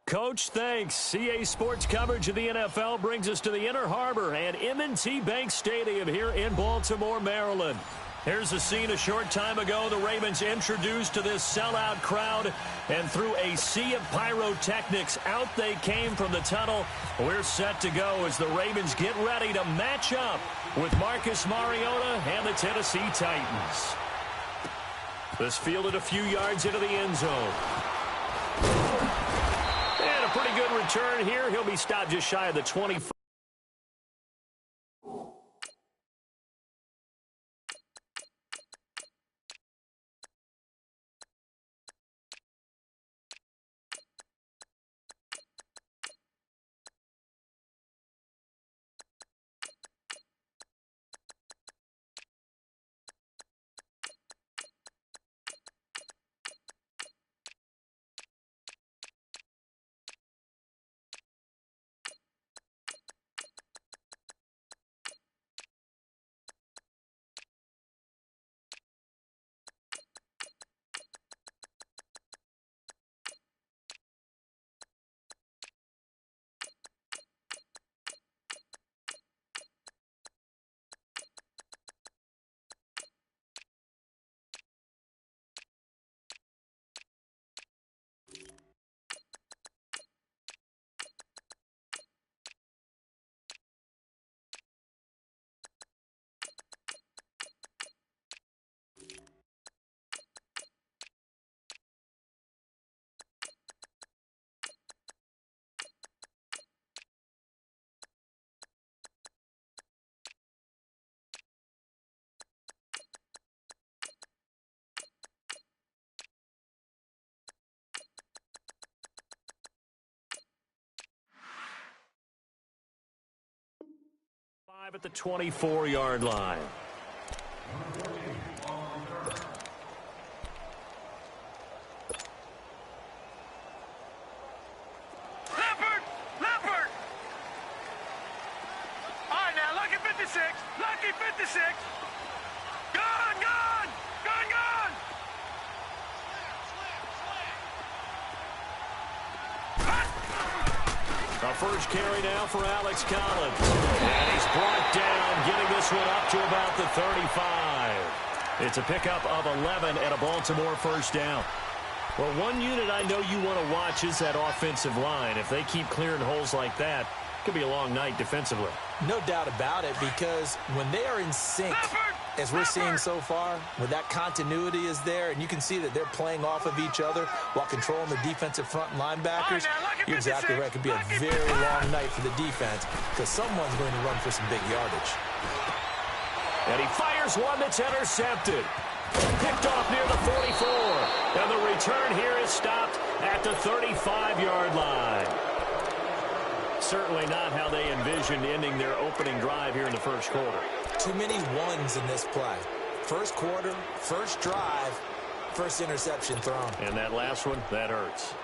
Coach, thanks. CA Sports coverage of the NFL brings us to the Inner Harbor and M&T Bank Stadium here in Baltimore, Maryland. Here's the scene a short time ago. The Ravens introduced to this sellout crowd, and through a sea of pyrotechnics, out they came from the tunnel. We're set to go as the Ravens get ready to match up with Marcus Mariota and the Tennessee Titans. This fielded a few yards into the end zone. And a pretty good return here. He'll be stopped just shy of the 25. At the 24-yard line. Leopard! Leopard! All right, now, lucky 56. Lucky 56. Gone, gone! Gone, gone! A first carry now for Alex Collins. And he's brought down, getting this one up to about the 35. It's a pickup of 11 and a Baltimore first down. Well, one unit I know you want to watch is that offensive line. If they keep clearing holes like that, it could be a long night defensively. No doubt about it, because when they are in sync, as we're seeing so far, when that continuity is there, and you can see that they're playing off of each other while controlling the defensive front linebackers, you're exactly right. It could be a very long night for the defense because someone's going to run for some big yardage. And he fires one that's intercepted. Picked off near the 44. And the return here is stopped at the 35-yard line. Certainly not how they envisioned ending their opening drive here in the first quarter. Too many ones in this play. First quarter, first drive, first interception thrown. And that last one, that hurts.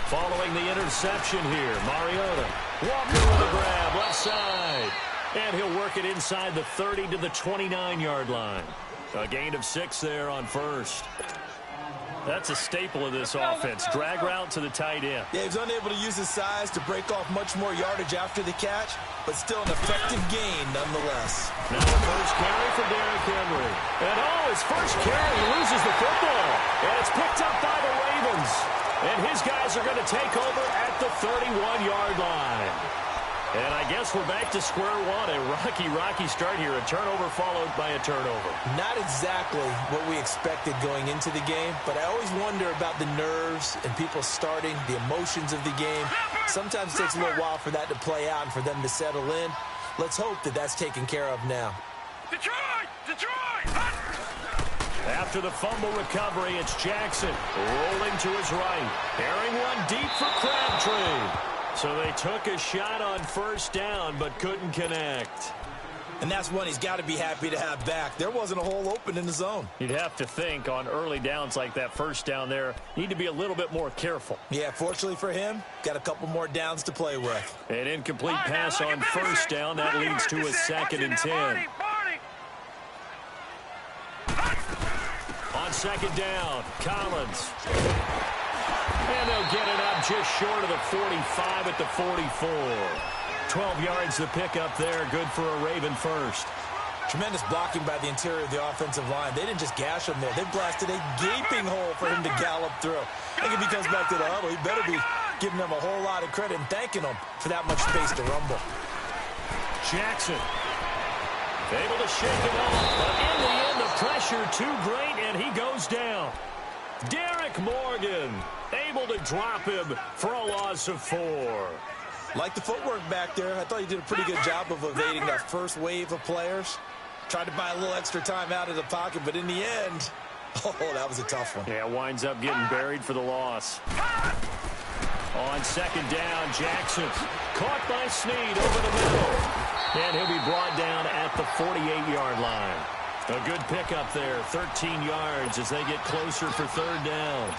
Following the interception here, Mariota. Walker with a grab, left side. And he'll work it inside the 30 to the 29-yard line. A gain of 6 there on first. That's a staple of this offense. Drag route to the tight end. Yeah, he's unable to use his size to break off much more yardage after the catch, but still an effective gain nonetheless. Now the first carry for Derrick Henry. And his first carry, he loses the football. And it's picked up by the Ravens. And his guys are going to take over at the 31-yard line. And I guess we're back to square one. A rocky start here. A turnover followed by a turnover. Not exactly what we expected going into the game, but I always wonder about the nerves and people starting, the emotions of the game. Sometimes it takes a little while for that to play out and for them to settle in. Let's hope that that's taken care of now. Detroit! Detroit! After the fumble recovery, it's Jackson rolling to his right. Airing one deep for Crabtree. So they took a shot on first down but couldn't connect. And that's one he's got to be happy to have back. There wasn't a hole open in the zone. You'd have to think on early downs like that first down there, need to be a little bit more careful. Yeah, fortunately for him, got a couple more downs to play with. An incomplete pass on first down. That leads to a 2nd and 10. On 2nd down, Collins. And they'll get it up just short of the 45 at the 44. 12 yards to pick up there. Good for a Raven first. Tremendous blocking by the interior of the offensive line. They didn't just gash him there. They blasted a gaping hole for him to gallop through. I think if he comes back to the huddle, he better be giving them a whole lot of credit and thanking them for that much space to rumble. Jackson able to shake it off, but in the end, the pressure too great, and he goes down. Derek Morgan able to drop him for a loss of 4. Like the footwork back there. I thought he did a pretty good job of evading that first wave of players. Tried to buy a little extra time out of the pocket, but in the end, oh, that was a tough one. Yeah, winds up getting buried for the loss. On 2nd down, Jackson caught by Snead over the middle. And he'll be brought down at the 48-yard line. A good pickup there, 13 yards as they get closer for 3rd down.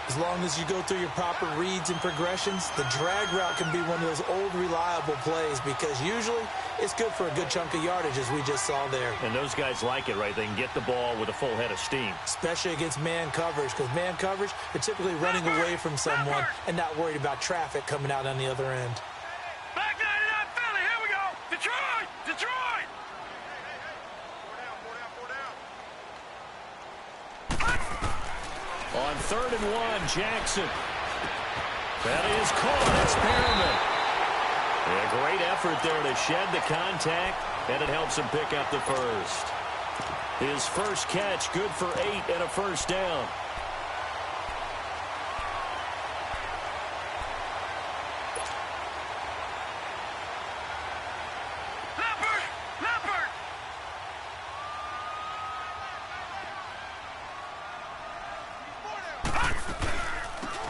As long as you go through your proper reads and progressions, the drag route can be one of those old reliable plays because usually it's good for a good chunk of yardage, as we just saw there. And those guys like it, right? They can get the ball with a full head of steam. Especially against man coverage, because man coverage, they're typically running away from someone and not worried about traffic coming out on the other end. Back 99 Philly, here we go. Detroit, Detroit. On 3rd and 1, Jackson. That is caught. Experiment. A great effort there to shed the contact, and it helps him pick up the first. His first catch, good for 8 and a first down.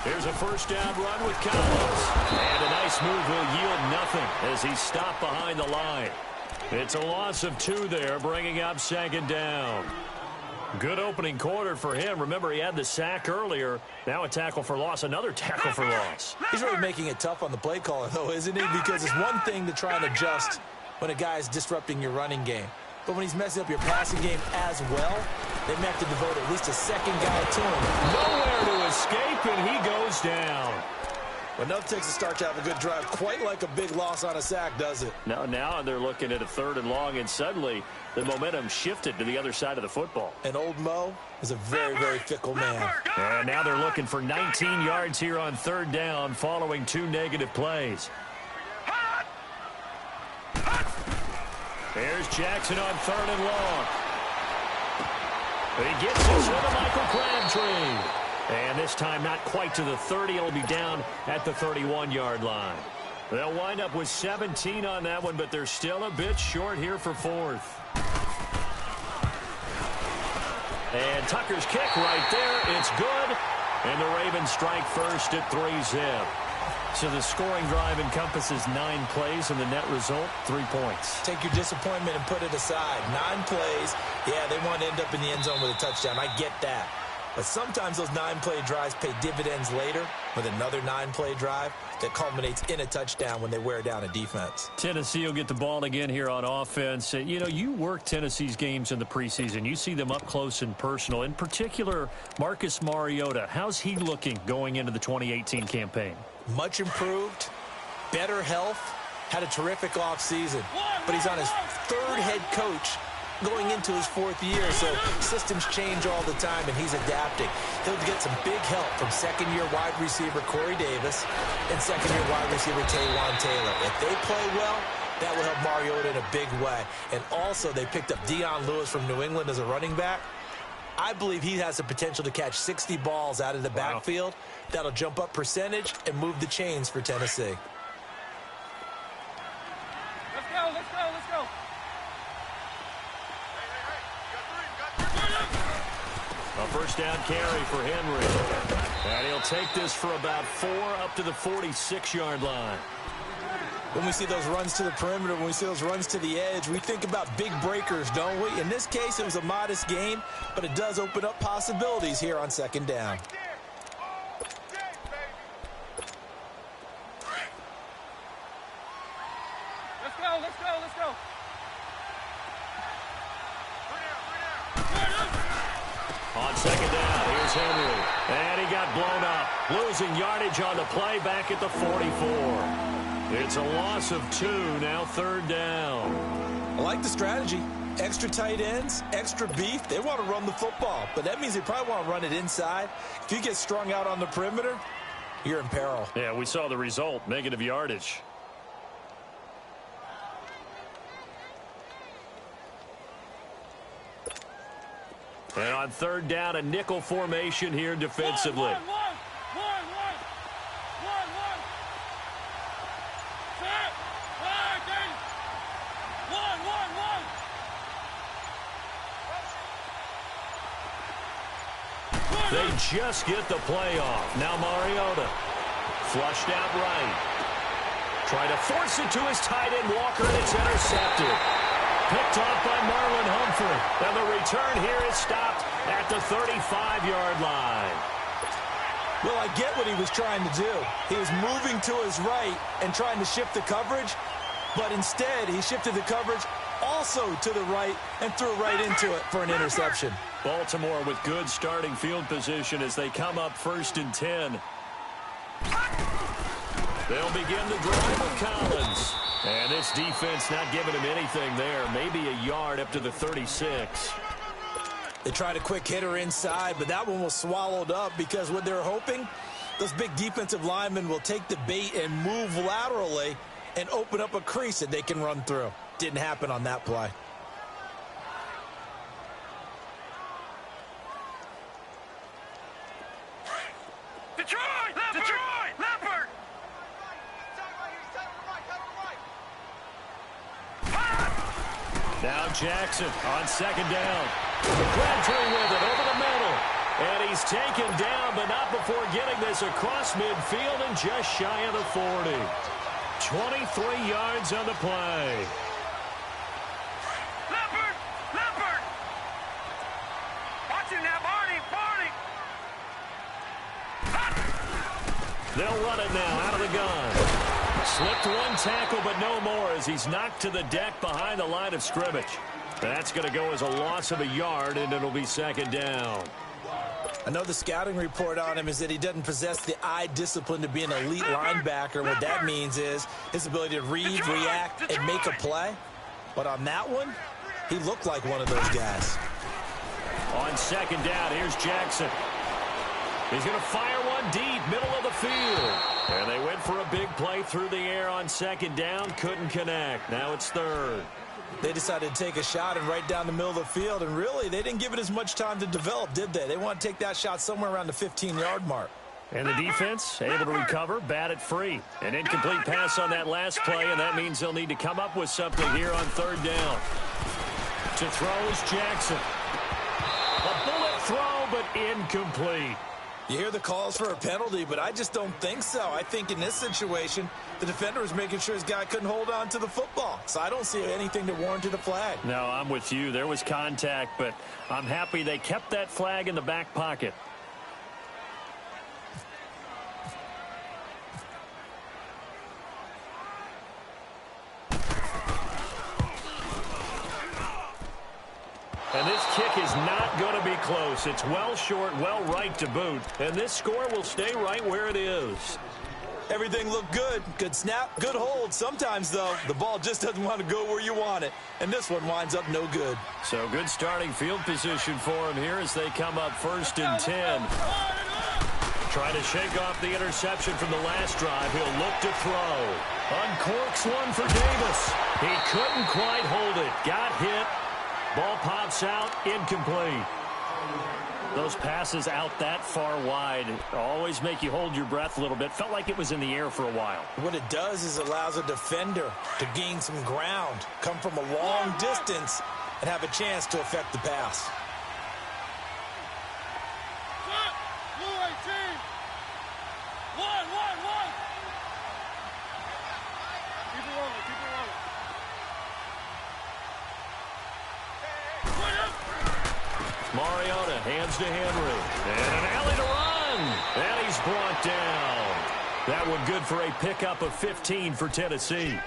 Here's a first down run with Collins. And a nice move will yield nothing as he's stopped behind the line. It's a loss of 2 there, bringing up 2nd down. Good opening quarter for him. Remember, he had the sack earlier. Now a tackle for loss, another tackle for loss. He's really making it tough on the play caller, though, isn't he? Because it's one thing to try and adjust when a guy is disrupting your running game. But when he's messing up your passing game as well, they may have to devote at least a second guy to him. Nowhere to escape, and he goes down. Well, no takes to start to have a good drive. Quite like a big loss on a sack, does it? Now they're looking at a 3rd and long, and suddenly the momentum shifted to the other side of the football. And old Mo is a very, very fickle man. And now they're looking for 19 yards here on 3rd down following 2 negative plays. There's Jackson on 3rd and long. He gets it to the Michael Crabtree. And this time not quite to the 30. It'll be down at the 31-yard line. They'll wind up with 17 on that one, but they're still a bit short here for 4th. And Tucker's kick right there. It's good. And the Ravens strike first at 3-zip. So the scoring drive encompasses 9 plays, and the net result, 3 points. Take your disappointment and put it aside. 9 plays. Yeah, they want to end up in the end zone with a touchdown. I get that. But sometimes those 9-play drives pay dividends later with another 9-play drive that culminates in a touchdown when they wear down a defense. Tennessee will get the ball again here on offense. You know, you work Tennessee's games in the preseason. You see them up close and personal. In particular, Marcus Mariota. How's he looking going into the 2018 campaign? Much improved, better health, had a terrific offseason. But he's on his 3rd head coach going into his 4th year, so systems change all the time, and he's adapting. He'll get some big help from 2nd-year wide receiver Corey Davis and 2nd-year wide receiver Taywan Taylor. If they play well, that will help Mariota in a big way. And also, they picked up Dion Lewis from New England as a running back. I believe he has the potential to catch 60 balls out of the backfield. That'll jump up percentage and move the chains for Tennessee. Let's go, let's go, let's go. A first down carry for Henry. And he'll take this for about 4 up to the 46-yard line. When we see those runs to the perimeter, when we see those runs to the edge, we think about big breakers, don't we? In this case, it was a modest gain, but it does open up possibilities here on second down. Let's go, let's go, let's go. On second down, here's Henry. And he got blown up. Losing yardage on the play back at the 44. It's a loss of 2, now third down. I like the strategy. Extra tight ends, extra beef. They want to run the football, but that means they probably want to run it inside. If you get strung out on the perimeter, you're in peril. Yeah, we saw the result, negative yardage. And on third down, a nickel formation here defensively. One. Set. One. They just get the play off. Now Mariota. Flushed out right. Try to force it to his tight end, Walker, and it's intercepted. Picked off by Marlon Humphrey. And the return here is stopped at the 35-yard line. Well, I get what he was trying to do. He was moving to his right and trying to shift the coverage, but instead he shifted the coverage also to the right and threw right into it for an interception. Baltimore with good starting field position as they come up 1st and 10. They'll begin the drive with Collins. And this defense not giving him anything there. Maybe a yard up to the 36. They tried a quick hitter inside, but that one was swallowed up because what they're hoping, those big defensive linemen will take the bait and move laterally and open up a crease that they can run through. Didn't happen on that play. Detroit! Leopard! Now Jackson on second down. Crabtree with it over the middle. And he's taken down, but not before getting this across midfield and just shy of the 40. 23 yards on the play. Leopard! Watch him now, Barney! They'll run it now out of the gun. Slipped one tackle, but no more as he's knocked to the deck behind the line of scrimmage. That's going to go as a loss of a yard, and it'll be second down. I know the scouting report on him is that he doesn't possess the eye discipline to be an elite linebacker. What that means is his ability to read, react, and make a play. But on that one, he looked like one of those guys. On second down, here's Jackson. He's going to fire one deep, middle of the field. And they went for a big play through the air on second down. Couldn't connect. Now it's third. They decided to take a shot and right down the middle of the field. And really, they didn't give it as much time to develop, did they? They want to take that shot somewhere around the 15-yard mark. And the defense able to recover, bat it free. An incomplete pass on that last play, and that means they'll need to come up with something here on third down. To throw is Jackson. A bullet throw, but incomplete. You hear the calls for a penalty, but I just don't think so. I think in this situation, the defender was making sure his guy couldn't hold on to the football. So I don't see anything to warrant a flag. No, I'm with you. There was contact, but I'm happy they kept that flag in the back pocket. And this kick is not going to be close. It's well short, well right to boot. And this score will stay right where it is. Everything looked good. Good snap, good hold. Sometimes, though, the ball just doesn't want to go where you want it. And this one winds up no good. So good starting field position for him here as they come up 1st and 10. Trying to shake off the interception from the last drive. He'll look to throw. Uncorks one for Davis. He couldn't quite hold it. Got hit. Ball pops out, incomplete. Those passes out that far wide always make you hold your breath a little bit. Felt like it was in the air for a while. What it does is it allows a defender to gain some ground, come from a long distance, and have a chance to affect the pass. Blue 18. One. Mariota hands to Henry. And an alley to run. And he's brought down. That one good for a pickup of 15 for Tennessee.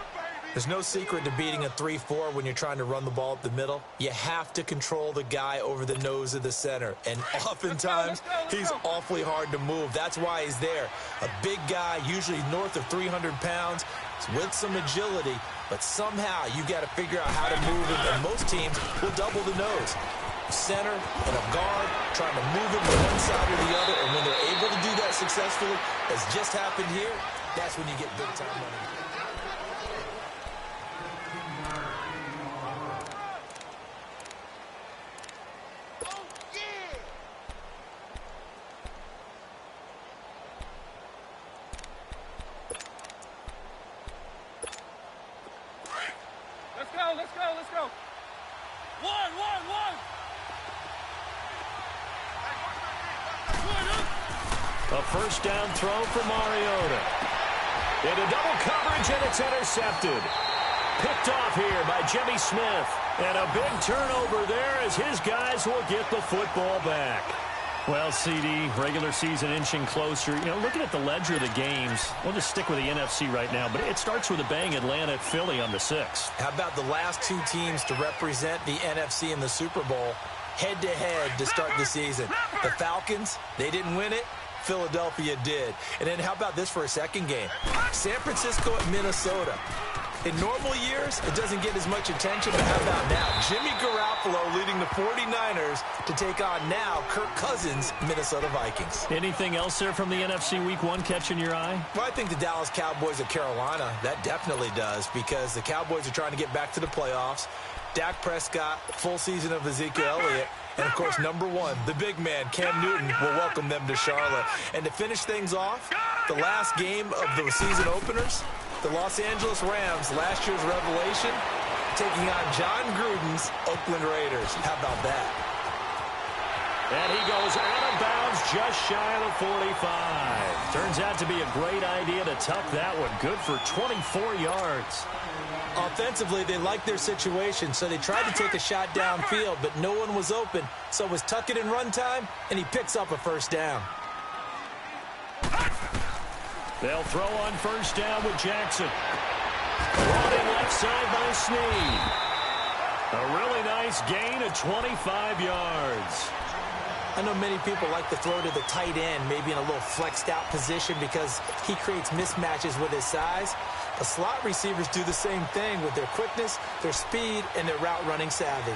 There's no secret to beating a 3-4 when you're trying to run the ball up the middle. You have to control the guy over the nose of the center. And oftentimes, he's awfully hard to move. That's why he's there. A big guy, usually north of 300 pounds, with some agility. But somehow, you've got to figure out how to move him. And most teams will double the nose. Center and a guard trying to move him to one side or the other. And when they're able to do that successfully, as just happened here, that's when you get big time money. Let's go. One. A first down throw for Mariota. Into double coverage, and it's intercepted. Picked off here by Jimmy Smith. And a big turnover there as his guys will get the football back. Well, CD, regular season inching closer. You know, looking at the ledger of the games, we'll just stick with the NFC right now, but it starts with a bang. Atlanta at Philly on the 6th. How about the last two teams to represent the NFC in the Super Bowl head-to-head to start the season? The Falcons, they didn't win it. Philadelphia did. And then how about this for a second game? San Francisco at Minnesota. In normal years, it doesn't get as much attention, but how about now? Jimmy Garoppolo leading the 49ers to take on now Kirk Cousins' Minnesota Vikings. Anything else there from the NFC Week 1 catching your eye? Well, I think the Dallas Cowboys at Carolina, that definitely does, because the Cowboys are trying to get back to the playoffs. Dak Prescott, full season of Ezekiel Elliott. And, of course, number one, the big man, Cam Newton, will welcome them to Charlotte. And to finish things off, the last game of the season openers, the Los Angeles Rams, last year's revelation, taking on John Gruden's Oakland Raiders. How about that? And he goes out of bounds just shy of the 45. Turns out to be a great idea to tuck that one. Good for 24 yards. Offensively, they liked their situation, so they tried to take a shot downfield, but no one was open. So it was tuck it in run time, and he picks up a first down. They'll throw on first down with Jackson. Brought in left side by Snead. A really nice gain of 25 yards. I know many people like to throw to the tight end, maybe in a little flexed out position because he creates mismatches with his size. The slot receivers do the same thing with their quickness, their speed, and their route running savvy.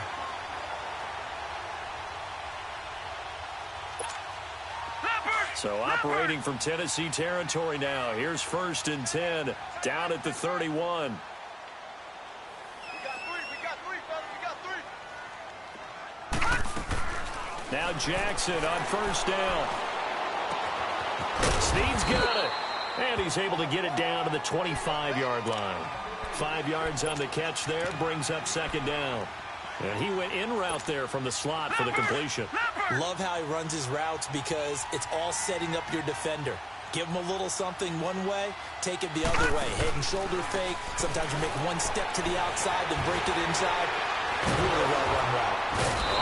So operating from Tennessee territory now. Here's 1st and 10, down at the 31. We got three. Now Jackson on first down. Snead's got it. And he's able to get it down to the 25-yard line. 5 yards on the catch there, brings up 2nd down. And he went in route there from the slot for the completion. Love how he runs his routes because it's all setting up your defender. Give him a little something one way, take it the other way. Head and shoulder fake. Sometimes you make one step to the outside, then break it inside. Really well-run route.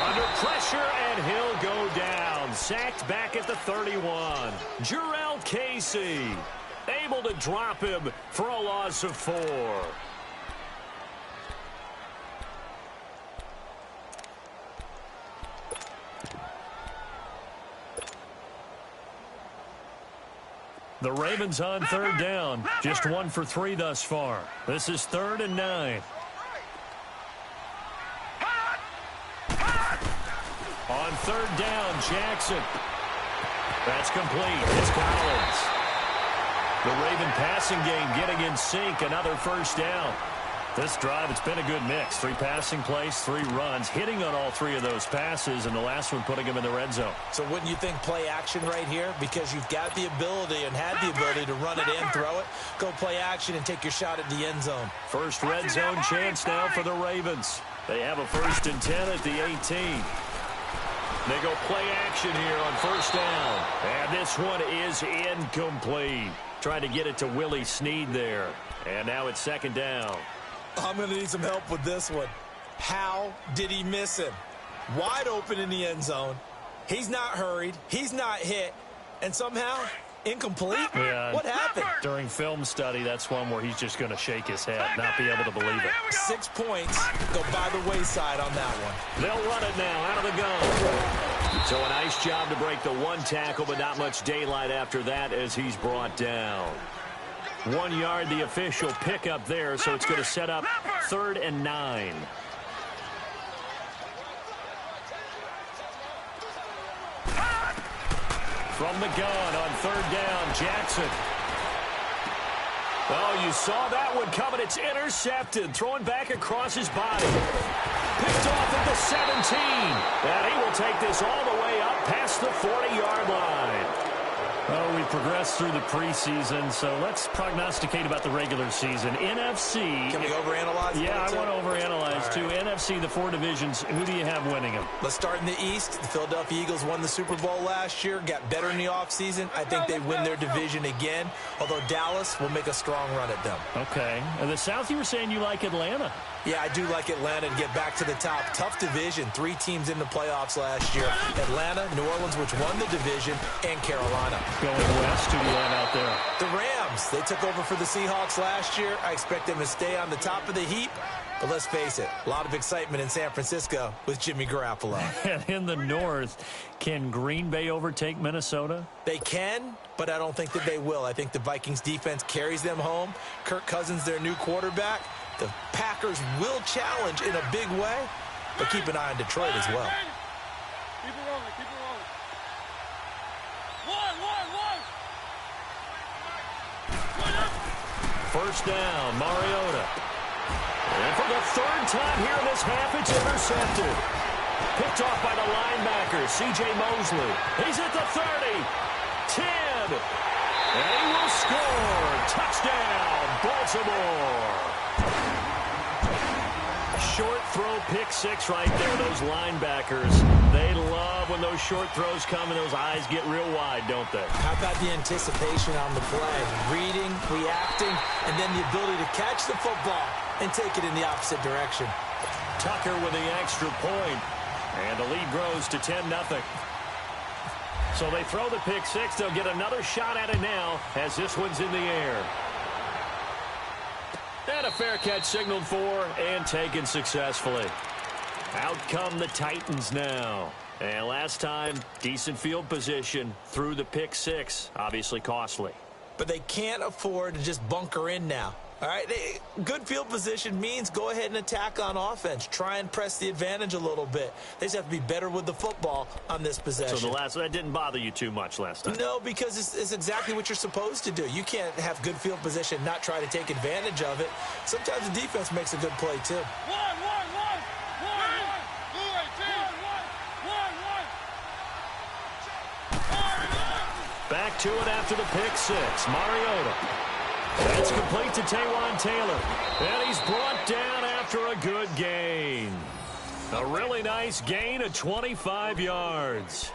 Under pressure, and he'll go down. Sacked back at the 31. Jarrell Casey able to drop him for a loss of 4. The Ravens on 3rd down. Just 1 for 3 thus far. This is 3rd and 9. On 3rd down, Jackson. That's complete. It's Collins. The Raven passing game getting in sync. Another first down. This drive, it's been a good mix. 3 passing plays, 3 runs, hitting on all 3 of those passes, and the last one putting him in the red zone. So wouldn't you think play action right here? Because you've got the ability and had the ability to run it and throw it. Go play action and take your shot at the end zone. First red zone chance now for the Ravens. They have a 1st and 10 at the 18. They go play action here on first down. And this one is incomplete. Trying to get it to Willie Snead there. And now it's 2nd down. I'm going to need some help with this one. How did he miss him? wide open in the end zone. He's not hurried. He's not hit. And somehow, incomplete? Yeah. What happened? During film study, that's one where he's just going to shake his head, not be able to believe it. 6 points go by the wayside on that one. They'll run it now out of the gun. So a nice job to break the one tackle, but not much daylight after that as he's brought down. 1 yard, the official pickup there, so it's going to set up 3rd and 9. From the gun on 3rd down, Jackson. Oh, you saw that one coming. It's intercepted. Throwing back across his body. Picked off at the 17. And he will take this all the way up past the 40-yard line. Oh, we progressed through the preseason, so let's prognosticate about the regular season. NFC. Can we overanalyze? Yeah, I want to overanalyze, too. NFC, the 4 divisions, who do you have winning them? Let's start in the East. The Philadelphia Eagles won the Super Bowl last year, got better in the offseason. I think they win their division again, although Dallas will make a strong run at them. Okay. And the South, you were saying you like Atlanta. Yeah, I do like Atlanta to get back to the top. Tough division. 3 teams in the playoffs last year. Atlanta, New Orleans, which won the division, and Carolina. Going west, who do you have out there? The Rams. They took over for the Seahawks last year. I expect them to stay on the top of the heap. But let's face it, a lot of excitement in San Francisco with Jimmy Garoppolo. And in the North, can Green Bay overtake Minnesota? They can, but I don't think that they will. I think the Vikings defense carries them home. Kirk Cousins, their new quarterback. The Packers will challenge in a big way, but keep an eye on Detroit as well. Keep it rolling, keep it rolling. One. First down, Mariota. And for the 3rd time here in this half, it's intercepted. Picked off by the linebacker, C.J. Mosley. He's at the 30, 10, and he will score. Touchdown, Baltimore. Short throw, pick 6 right there. Those linebackers, they love when those short throws come and those eyes get real wide, don't they? How about the anticipation on the play? Reading, reacting, and then the ability to catch the football and take it in the opposite direction. Tucker with the extra point, and the lead grows to 10-0. So they throw the pick 6. They'll get another shot at it now as this one's in the air. And a fair catch signaled for and taken successfully. Out come the Titans now. And last time, decent field position through the pick 6. Obviously costly. But they can't afford to just bunker in now. All right, good field position means go ahead and attack on offense. Try and press the advantage a little bit. They just have to be better with the football on this possession. So that didn't bother you too much last time? No, because it's exactly what you're supposed to do. You can't have good field position and not try to take advantage of it. Sometimes the defense makes a good play, too. Back to it after the pick 6. Mariota. That's complete to Taywan Taylor. And he's brought down after a good gain. A really nice gain of 25 yards.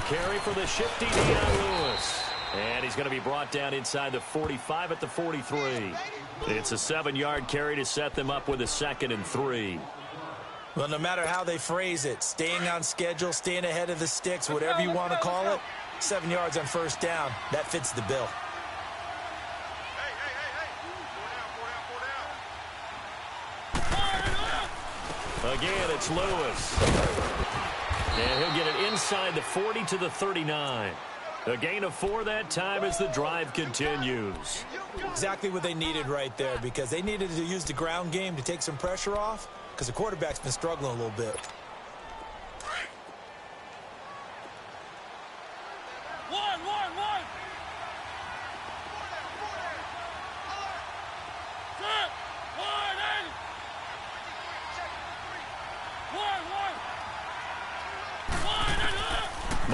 Carry for the shifty Deion Lewis. And he's going to be brought down inside the 45 at the 43. It's a 7-yard carry to set them up with a 2nd and 3. Well, no matter how they phrase it, staying on schedule, staying ahead of the sticks, whatever you want to call it, 7 yards on first down, that fits the bill. Again, it's Lewis. And he'll get it inside the 40 to the 39. A gain of 4 that time as the drive continues. Exactly what they needed right there, because they needed to use the ground game to take some pressure off, because the quarterback's been struggling a little bit.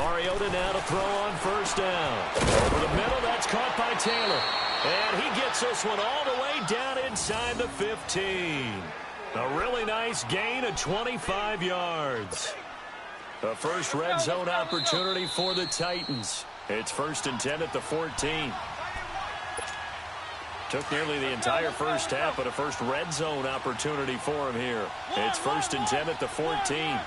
Mariota now to throw on first down. Over the middle, that's caught by Taylor. And he gets this one all the way down inside the 15. A really nice gain of 25 yards. The first red zone opportunity for the Titans. It's 1st and 10 at the 14. Took nearly the entire first half, but a first red zone opportunity for him here. It's 1st and 10 at the 14.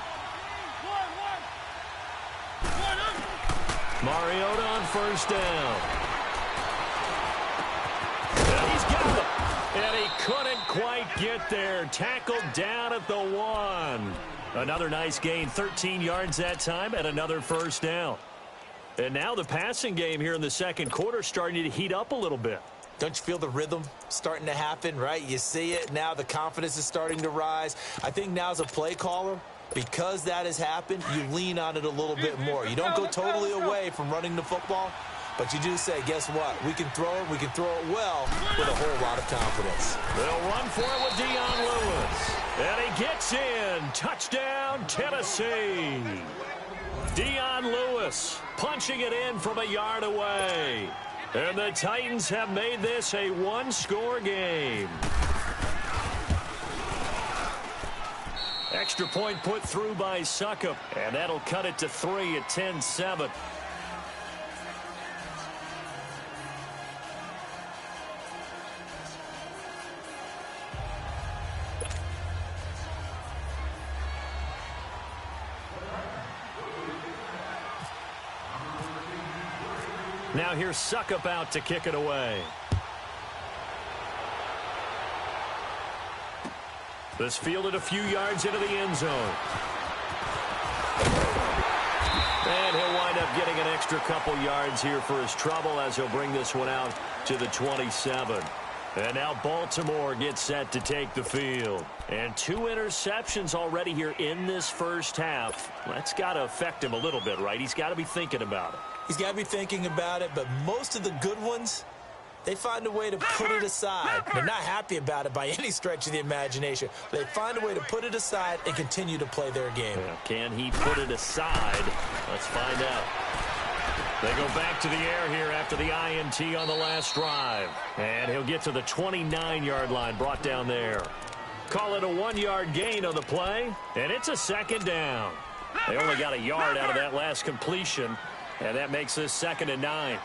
Mariota on first down. And he's got it. And he couldn't quite get there. Tackled down at the 1. Another nice gain, 13 yards that time, and another first down. And now the passing game here in the second quarter starting to heat up a little bit. Don't you feel the rhythm starting to happen, right? You see it. Now the confidence is starting to rise. I think now as a play caller, because that has happened, you lean on it a little bit more. You don't go totally away from running the football, but you do say, guess what? We can throw it. We can throw it well with a whole lot of confidence. They'll run for it with Dion Lewis. And he gets in. Touchdown, Tennessee. Dion Lewis punching it in from a yard away. And the Titans have made this a one-score game. Extra point put through by Suckup. And that'll cut it to 3 at 10-7. Now here's Suckup out to kick it away. This fielded a few yards into the end zone. And he'll wind up getting an extra couple yards here for his trouble as he'll bring this one out to the 27. And now Baltimore gets set to take the field. And 2 interceptions already here in this first half. That's got to affect him a little bit, right? He's got to be thinking about it. He's got to be thinking about it, but most of the good ones, they find a way to put it aside. They're not happy about it by any stretch of the imagination. They find a way to put it aside and continue to play their game. Yeah, can he put it aside? Let's find out. They go back to the air here after the INT on the last drive. And he'll get to the 29-yard line, brought down there. Call it a 1-yard gain on the play, and it's a 2nd down. They only got a yard out of that last completion, and that makes this 2nd and 9.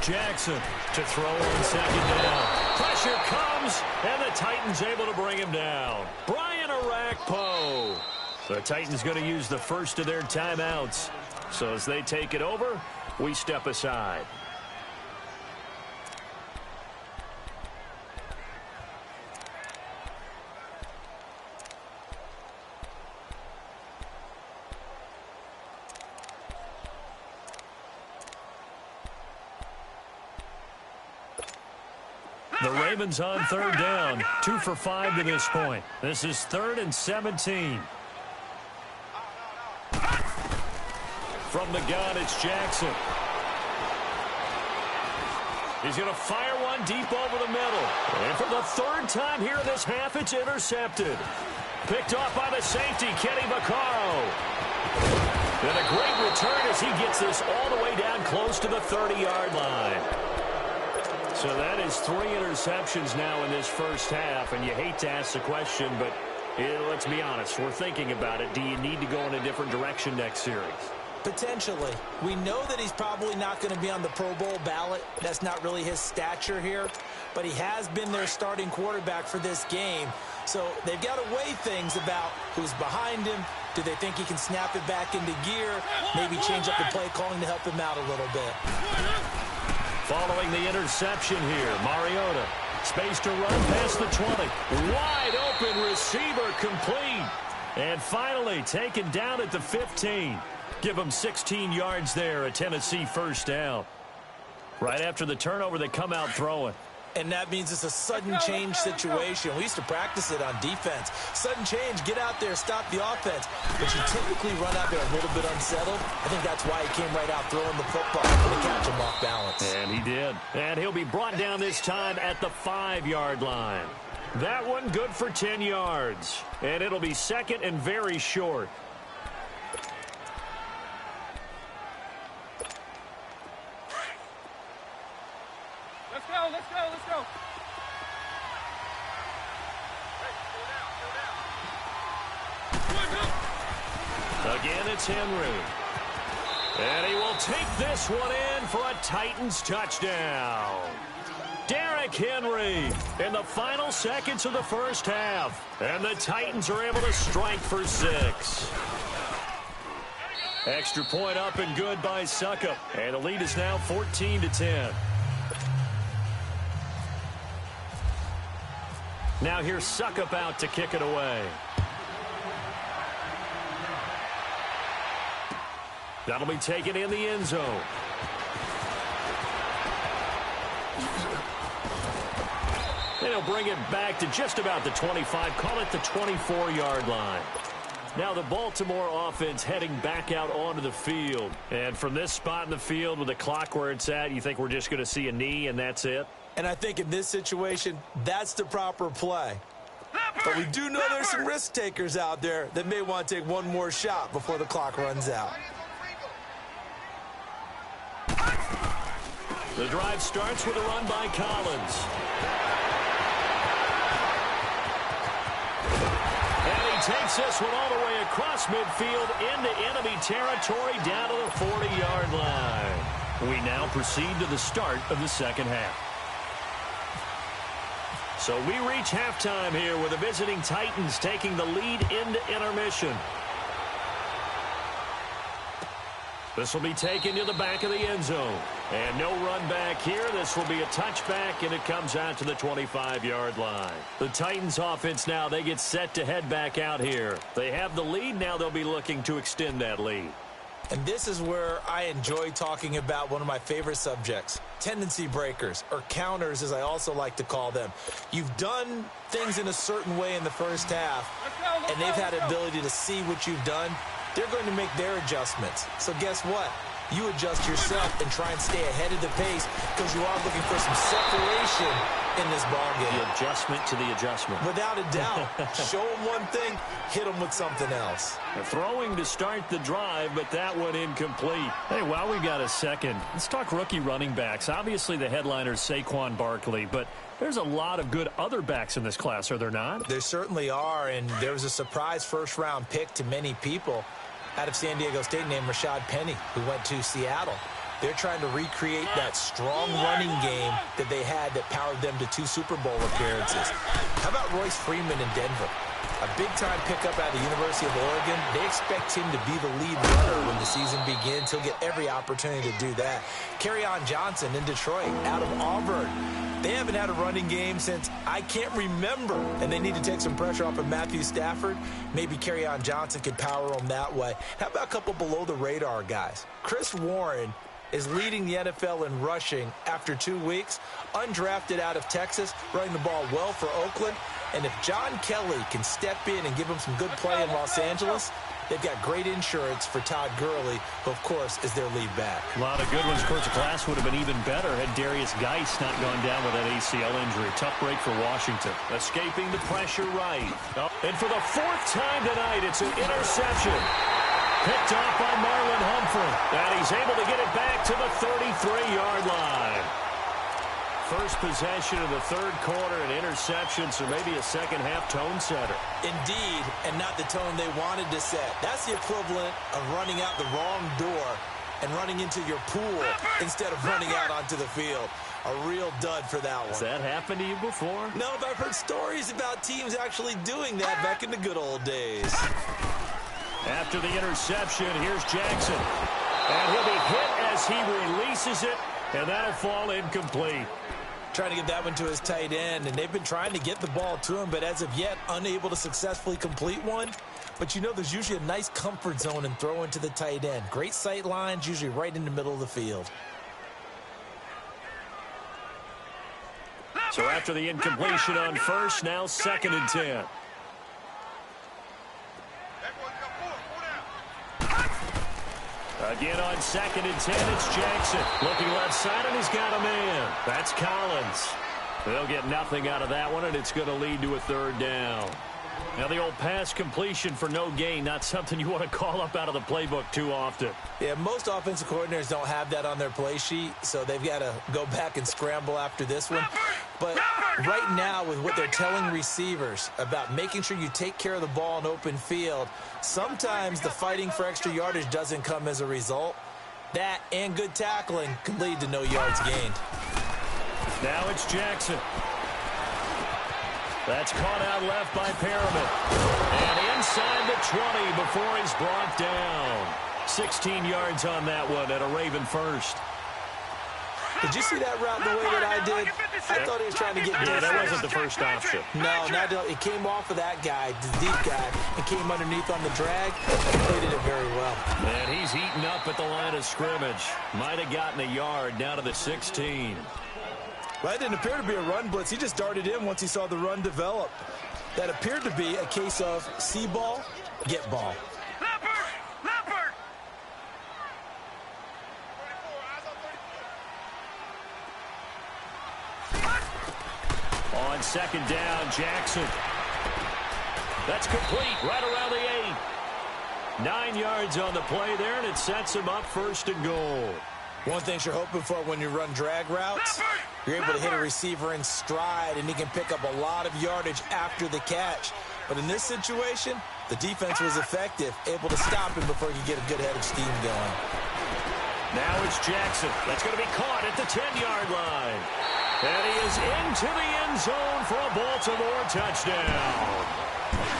Jackson to throw on 2nd down. Pressure comes, and the Titans able to bring him down. Brian Arakpo. The Titans going to use the first of their timeouts. So as they take it over, we step aside. The Ravens on 3rd down. 2 for 5 to this point. This is 3rd and 17. From the gun, it's Jackson. He's going to fire one deep over the middle. And for the 3rd time here in this half, it's intercepted. Picked off by the safety, Kenny Vaccaro. And a great return as he gets this all the way down close to the 30-yard line. So that is 3 interceptions now in this first half. And you hate to ask the question, but let's be honest. We're thinking about it. Do you need to go in a different direction next series? Potentially. We know that he's probably not going to be on the Pro Bowl ballot. That's not really his stature here. But he has been their starting quarterback for this game. So they've got to weigh things about who's behind him. Do they think he can snap it back into gear? Maybe change up the play calling to help him out a little bit. Following the interception here, Mariota. Space to run past the 20. Wide open receiver complete. And finally taken down at the 15. Give them 16 yards there, a Tennessee first down. Right after the turnover, they come out throwing. And that means it's a sudden change situation. We used to practice it on defense. Sudden change, get out there, stop the offense. But you typically run out there a little bit unsettled. I think that's why he came right out throwing the football to catch him off balance. And he did. And he'll be brought down this time at the 5-yard line. That one good for 10 yards. And it'll be second and very short. Let's go, let's go, let's go. Again, it's Henry. And he will take this one in for a Titans touchdown. Derrick Henry in the final seconds of the first half. And the Titans are able to strike for 6. Extra point up and good by Suckup. And the lead is now 14-10. Now here's Suckup out to kick it away. That'll be taken in the end zone. And he'll bring it back to just about the 25, call it the 24-yard line. Now the Baltimore offense heading back out onto the field. And from this spot in the field with the clock where it's at, you think we're just going to see a knee and that's it? And I think in this situation, that's the proper play. But we do know there's some risk takers out there that may want to take one more shot before the clock runs out. The drive starts with a run by Collins. And he takes this one all the way across midfield into enemy territory down to the 40-yard line. We now proceed to the start of the second half. So we reach halftime here with the visiting Titans taking the lead into intermission. This will be taken to the back of the end zone. And no run back here. This will be a touchback, and it comes out to the 25-yard line. The Titans offense now, they get set to head back out here. They have the lead. Now they'll be looking to extend that lead. And this is where I enjoy talking about one of my favorite subjects, tendency breakers, or counters as I also like to call them. You've done things in a certain way in the first half, and they've had the ability to see what you've done. They're going to make their adjustments. So guess what? You adjust yourself and try and stay ahead of the pace because you are looking for some separation in this ballgame. The adjustment to the adjustment. Without a doubt. Show them one thing, hit them with something else. Throwing to start the drive, but that one incomplete. Hey, while we've got a second, let's talk rookie running backs. Obviously, the headliner is Saquon Barkley, but there's a lot of good other backs in this class, are there not? There certainly are, and there was a surprise first-round pick to many people out of San Diego State named Rashad Penny, who went to Seattle. They're trying to recreate that strong running game that they had that powered them to 2 Super Bowl appearances. How about Royce Freeman in Denver? A big-time pickup out of the University of Oregon. They expect him to be the lead runner when the season begins. He'll get every opportunity to do that. Kerryon Johnson in Detroit, out of Auburn. They haven't had a running game since I can't remember, and they need to take some pressure off of Matthew Stafford. Maybe Kerryon Johnson could power them that way. How about a couple below-the-radar guys? Chris Warren is leading the NFL in rushing after 2 weeks, undrafted out of Texas, running the ball well for Oakland. And if John Kelly can step in and give him some good play in Los Angeles, they've got great insurance for Todd Gurley, who, of course, is their lead back. A lot of good ones. Of course, the class would have been even better had Darius Geis not gone down with that ACL injury. Tough break for Washington. Escaping the pressure right. And for the 4th time tonight, it's an interception. Picked off by Marlon Humphrey. And he's able to get it back to the 33-yard line. First possession of the third quarter, an interception, so maybe a second-half tone setter. Indeed, and not the tone they wanted to set. That's the equivalent of running out the wrong door and running into your pool instead of running out onto the field. A real dud for that one. Has that happened to you before? No, but I've heard stories about teams actually doing that back in the good old days. After the interception, here's Jackson. And he'll be hit as he releases it, and that'll fall incomplete. Trying to get that one to his tight end, and they've been trying to get the ball to him, but as of yet, unable to successfully complete one. But you know there's usually a nice comfort zone in throwing to the tight end. Great sight lines, usually right in the middle of the field. So after the incompletion on first, now 2nd and 10. Again on 2nd and 10, it's Jackson. Looking left side, and he's got a man. That's Collins. They'll get nothing out of that one, and it's going to lead to a third down. Now, the old pass completion for no gain, not something you want to call up out of the playbook too often. Yeah, most offensive coordinators don't have that on their play sheet, so they've got to go back and scramble after this one. But right now, with what they're telling receivers about making sure you take care of the ball in open field, sometimes the fighting for extra yardage doesn't come as a result. That and good tackling can lead to no yards gained. Now it's Jackson. That's caught out left by Perriman. And inside the 20 before he's brought down. 16 yards on that one at a Raven first. Did you see that route the way that I did? I thought he was trying to get Yeah, that wasn't the first option. No, it came off of that guy, the deep guy, and came underneath on the drag. Completed it very well. And he's eaten up at the line of scrimmage. Might have gotten a yard down to the 16. Well, that didn't appear to be a run blitz. He just darted in once he saw the run develop. That appeared to be a case of see ball, get ball. Leopard! On second down, Jackson. That's complete right around the 8. 9 yards on the play there, and it sets him up first and goal. One thing you're hoping for when you run drag routes, you're able to hit a receiver in stride, and he can pick up a lot of yardage after the catch. But in this situation, the defense was effective, able to stop him before he could get a good head of steam going. Now it's Jackson. That's going to be caught at the 10-yard line. And he is into the end zone for a Baltimore touchdown.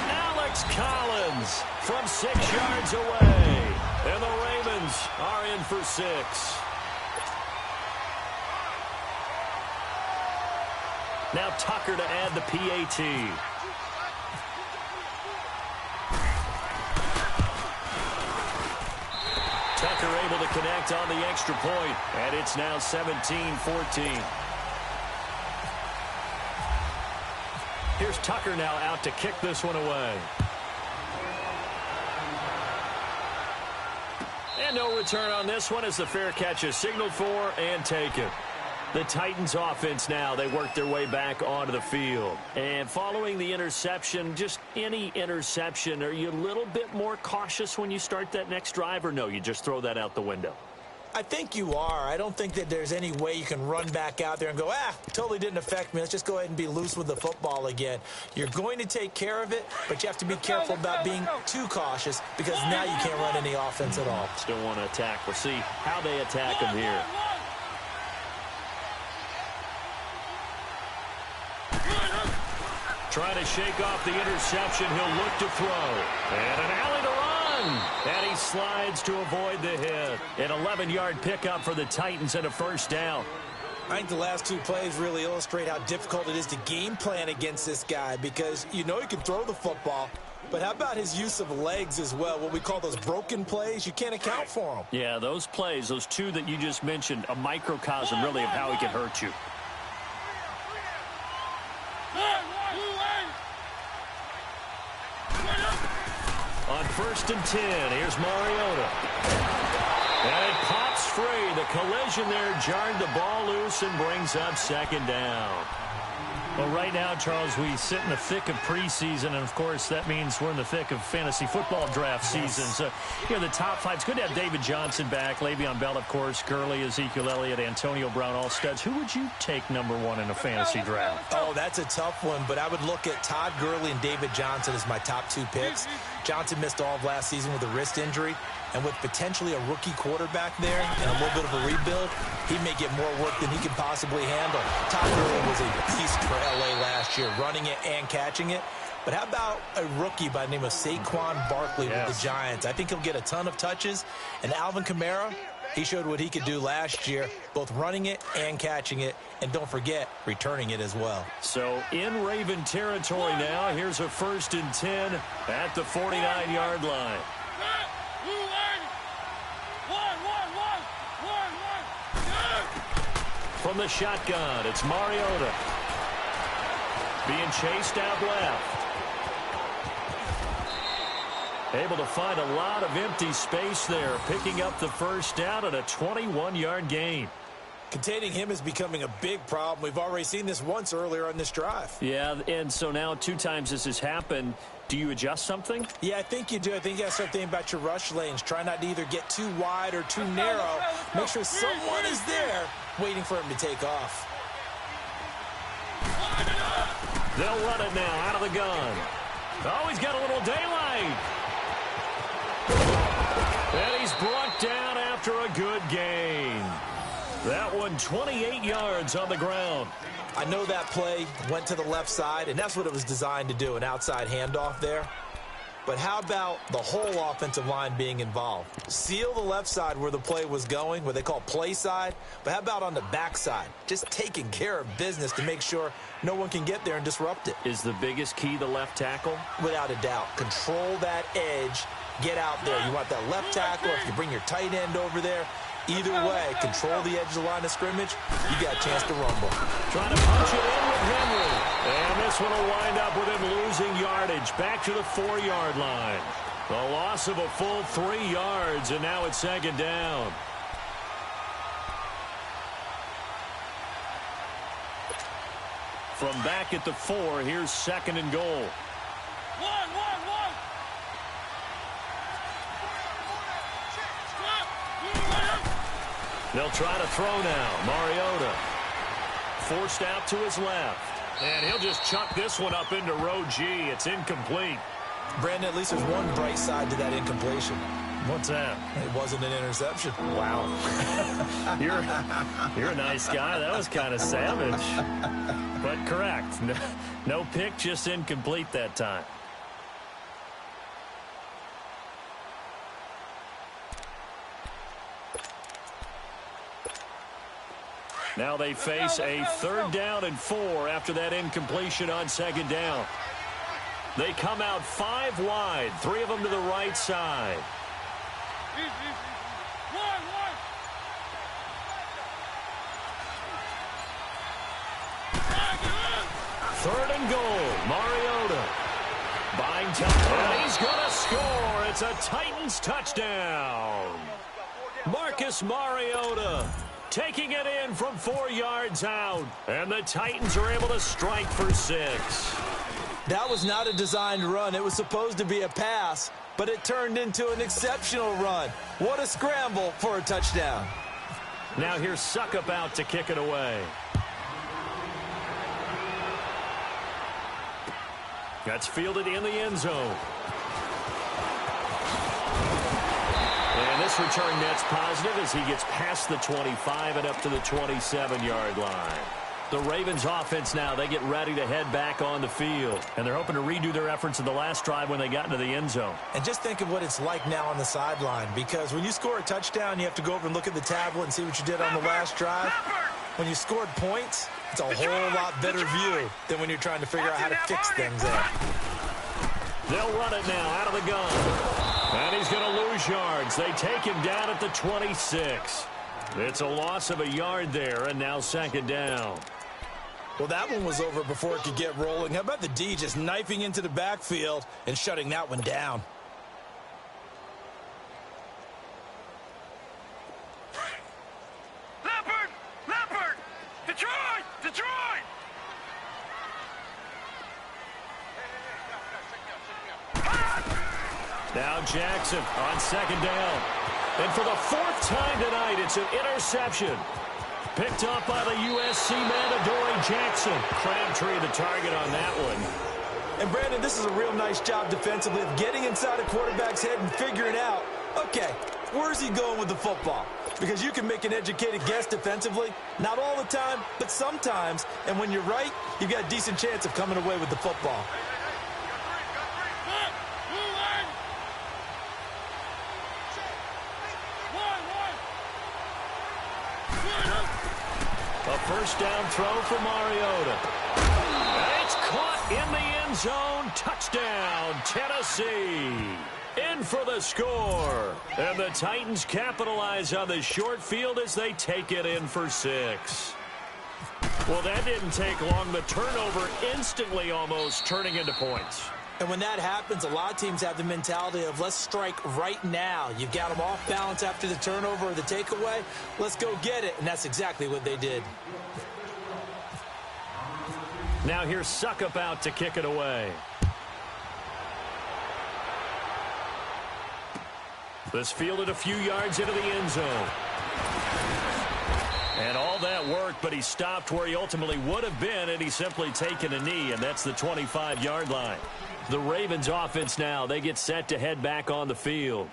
Alex Collins from 6 yards away. And the Ravens are in for 6. Now Tucker to add the PAT. Tucker able to connect on the extra point, and it's now 17-14. Here's Tucker now out to kick this one away. And no return on this one as the fair catch is signaled for and taken. The Titans offense now, they work their way back onto the field. And following the interception, just any interception, are you a little bit more cautious when you start that next drive, or no, you just throw that out the window? I think you are. I don't think that there's any way you can run back out there and go, totally didn't affect me. Let's just go ahead and be loose with the football again. You're going to take care of it, but you have to be careful about being too cautious because now you can't run any offense at all. Still want to attack. We'll see how they attack him here. Trying to shake off the interception. He'll look to throw. And an alley to run. And he slides to avoid the hit. An 11-yard pickup for the Titans and a first down. I think the last two plays really illustrate how difficult it is to game plan against this guy because you know he can throw the football, but how about his use of legs as well? What we call those broken plays, you can't account for them. Yeah, those plays, those two that you just mentioned, a microcosm really of how he can hurt you. On 1st and 10, here's Mariota. And it pops free. The collision there jarred the ball loose and brings up second down. Well, right now, Charles, we sit in the thick of preseason, and, of course, that means we're in the thick of fantasy football draft season. So, the top 5. It's good to have David Johnson back, Le'Veon Bell, of course, Gurley, Ezekiel Elliott, Antonio Brown, all studs. Who would you take #1 in a fantasy draft? Oh, that's a tough one, but I would look at Todd Gurley and David Johnson as my top 2 picks. Johnson missed all of last season with a wrist injury, and with potentially a rookie quarterback there and a little bit of a rebuild, he may get more work than he can possibly handle. Todd Gurley was a beast for L.A. last year, running it and catching it. But how about a rookie by the name of Saquon Barkley with the Giants? I think he'll get a ton of touches. And Alvin Kamara, he showed what he could do last year, both running it and catching it. And don't forget, returning it as well. So in Raven territory now, here's a 1st and 10 at the 49-yard line. From the shotgun, it's Mariota. Being chased out left. Able to find a lot of empty space there, picking up the first down at a 21-yard gain. Containing him is becoming a big problem. We've already seen this once earlier on this drive. Yeah, and so now 2 times this has happened. Do you adjust something? Yeah, I think you do. I think you got to start thinking about your rush lanes. Try not to either get too wide or too narrow. Make sure someone is there waiting for him to take off. They'll run it now out of the gun. Oh, he's got a little daylight. And he's brought down after a good gain. That one 28 yards on the ground. I know that play went to the left side, and that's what it was designed to do, an outside handoff there. But how about the whole offensive line being involved? Seal the left side where the play was going, what they call play side. But how about on the back side? Just taking care of business to make sure no one can get there and disrupt it. Is the biggest key the left tackle? Without a doubt. Control that edge. Get out there. You want that left tackle. If you bring your tight end over there, either way, control the edge of the line of scrimmage, you got a chance to rumble. Trying to punch it in with Henry. And this one will wind up with him losing yardage back to the 4-yard line. The loss of a full 3 yards, and now it's 2nd down. From back at the 4, here's 2nd and goal. One. They'll try to throw now. Mariota forced out to his left. And he'll just chuck this one up into row G. It's incomplete. Brandon, at least there's one bright side to that incompletion. What's that? It wasn't an interception. Wow. You're a nice guy. That was kind of savage. But correct. No pick, just incomplete that time. Now they face a 3rd down and 4 after that incompletion on 2nd down. They come out 5 wide, 3 of them to the right side. Third and goal, Mariota. Buying time, and he's going to score. It's a Titans touchdown. Marcus Mariota taking it in from 4 yards out. And the Titans are able to strike for 6. That was not a designed run. It was supposed to be a pass, but it turned into an exceptional run. What a scramble for a touchdown. Now here's Suckup out to kick it away. That's fielded in the end zone. And this return net's positive as he gets past the 25 and up to the 27-yard line. The Ravens offense now, they get ready to head back on the field. And they're hoping to redo their efforts in the last drive when they got into the end zone. And just think of what it's like now on the sideline, because when you score a touchdown, you have to go over and look at the tablet and see what you did on the last drive. When you scored points, it's a whole lot better view than when you're trying to figure out how to fix things there. They'll run it now out of the gun. And he's going to lose yards. They take him down at the 26. It's a loss of a yard there, and now 2nd down. Well, that one was over before it could get rolling. How about the D just knifing into the backfield and shutting that one down? Leopard! Detroit! Now Jackson on 2nd down. And for the 4th time tonight, it's an interception. Picked up by the USC man, Adoree Jackson. Crabtree the target on that one. And Brandon, this is a real nice job defensively of getting inside a quarterback's head and figuring out, okay, where's he going with the football? Because you can make an educated guess defensively. Not all the time, but sometimes. And when you're right, you've got a decent chance of coming away with the football. A first down throw for Mariota. And it's caught in the end zone. Touchdown, Tennessee. In for the score. And the Titans capitalize on the short field as they take it in for 6. Well, that didn't take long. The turnover instantly almost turning into points. And when that happens, a lot of teams have the mentality of let's strike right now. You've got them off balance after the turnover or the takeaway. Let's go get it. And that's exactly what they did. Now here's Suckup out to kick it away. This fielded a few yards into the end zone. And all that worked, but he stopped where he ultimately would have been, and he's simply taken a knee, and that's the 25-yard line. The Ravens offense now, they get set to head back on the field.